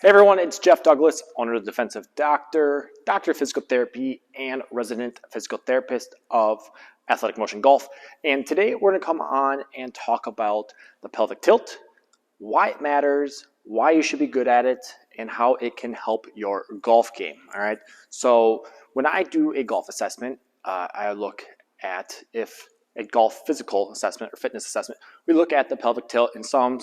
Hey everyone, it's Jeff Douglas, owner of the Defensive Doctor, Doctor of Physical Therapy, and resident physical therapist of Athletic Motion Golf. And today we're going to come on and talk about the pelvic tilt, why it matters, why you should be good at it, and how it can help your golf game. All right. So when I do a golf assessment, I look at if a golf physical assessment or fitness assessment, we look at the pelvic tilt, and some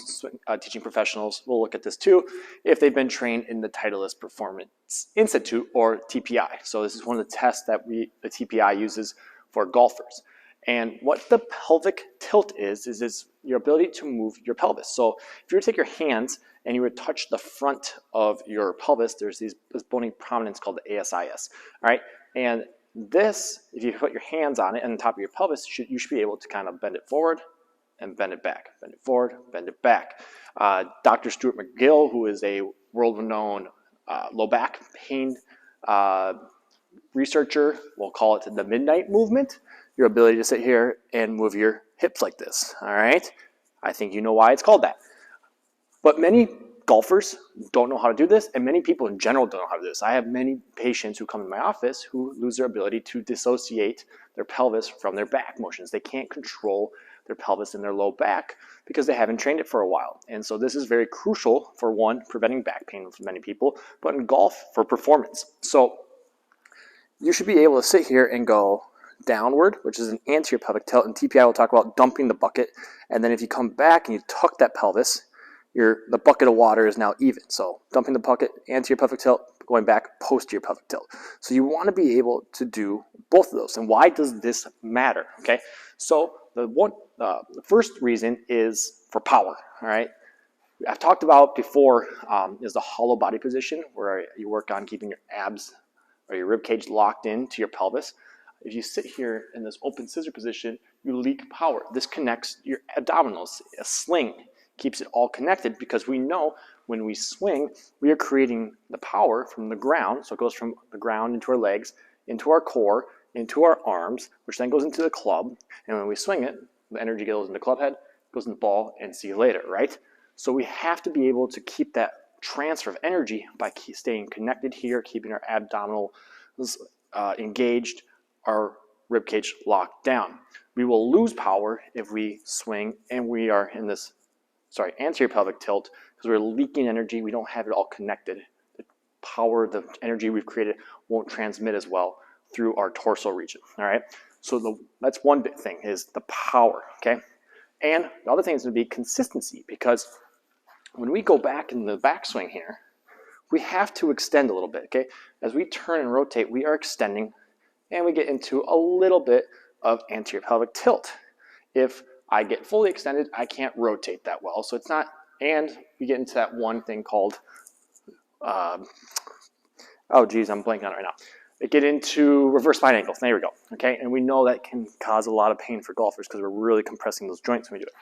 teaching professionals will look at this too if they've been trained in the Titleist Performance Institute or TPI. So this is one of the tests that the TPI uses for golfers. And what the pelvic tilt is your ability to move your pelvis. So if you were to take your hands and you would touch the front of your pelvis, there's this bony prominence called the ASIS. All right, and this, if you put your hands on it and on top of your pelvis, you should be able to kind of bend it forward and bend it back, bend it forward, bend it back. Dr. Stuart McGill, who is a world-renowned low back pain researcher, will call it the midnight movement, your ability to sit here and move your hips like this, all right? I think you know why it's called that. But many golfers don't know how to do this, and many people in general don't know how to do this. I have many patients who come in my office who lose their ability to dissociate their pelvis from their back motions. They can't control their pelvis and their low back because they haven't trained it for a while. And so this is very crucial for, one, preventing back pain for many people, but in golf for performance. So you should be able to sit here and go downward, which is an anterior pelvic tilt, and TPI will talk about dumping the bucket. And then if you come back and you tuck that pelvis, the bucket of water is now even. So dumping the bucket, anterior pelvic tilt, going back, posterior pelvic tilt. So you want to be able to do both of those. And why does this matter? Okay, so the first reason is for power. All right, I've talked about before is the hollow body position, where you work on keeping your abs or your rib cage locked into your pelvis. If you sit here in this open scissor position, you leak power. This connects your abdominals. A sling keeps it all connected, because we know when we swing, we are creating the power from the ground. So it goes from the ground into our legs, into our core, into our arms, which then goes into the club. And when we swing it, the energy goes into the club head, goes in the ball, and see you later, right? So we have to be able to keep that transfer of energy by staying connected here, keeping our abdominals engaged, our rib cage locked down. We will lose power if we swing and we are in this anterior pelvic tilt, because we're leaking energy. We don't have it all connected. The power, the energy we've created won't transmit as well through our torso region, all right? So that's one big thing, is the power, okay? And the other thing is going to be consistency, because when we go back in the backswing here, we have to extend a little bit, okay? As we turn and rotate, we are extending, and we get into a little bit of anterior pelvic tilt. If I get fully extended, I can't rotate that well. So it's not, and we get into that one thing called, oh geez, I'm blanking on it right now. They get into reverse spine angles. There we go. Okay, and we know that can cause a lot of pain for golfers because we're really compressing those joints when we do it.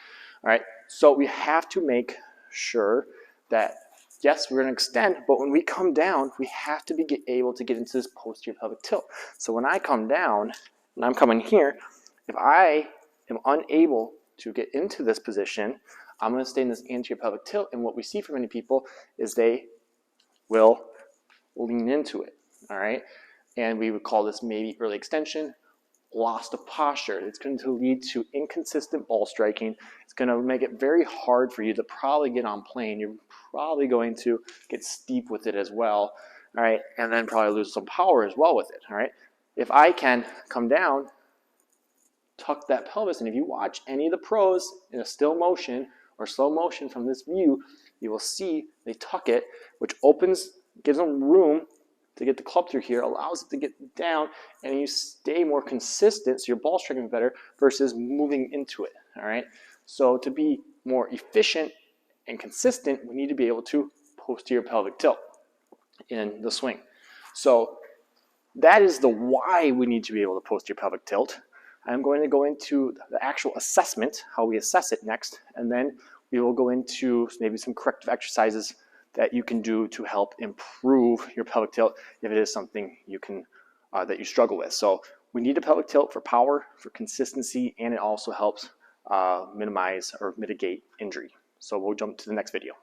All right, so we have to make sure that, yes, we're going to extend, but when we come down, we have to be able to get into this posterior pelvic tilt. So when I come down, and I'm coming here, if I am unable to get into this position, I'm going to stay in this anterior pelvic tilt, and what we see for many people is they will lean into it, all right? And we would call this maybe early extension, loss of posture. It's going to lead to inconsistent ball striking. It's going to make it very hard for you to probably get on plane. You're probably going to get steep with it as well, all right? And then probably lose some power as well with it, all right? If I can come down, tuck that pelvis, and if you watch any of the pros in a still motion or slow motion from this view, you will see they tuck it, which gives them room to get the club through here, allows it to get down, and you stay more consistent, so your ball striking is better versus moving into it, all right? So to be more efficient and consistent, we need to be able to posterior pelvic tilt in the swing. So that is the why we need to be able to posterior pelvic tilt. I'm going to go into the actual assessment, how we assess it next, and then we will go into maybe some corrective exercises that you can do to help improve your pelvic tilt if it is something you can that you struggle with. So we need a pelvic tilt for power, for consistency, and it also helps minimize or mitigate injury. So we'll jump to the next video.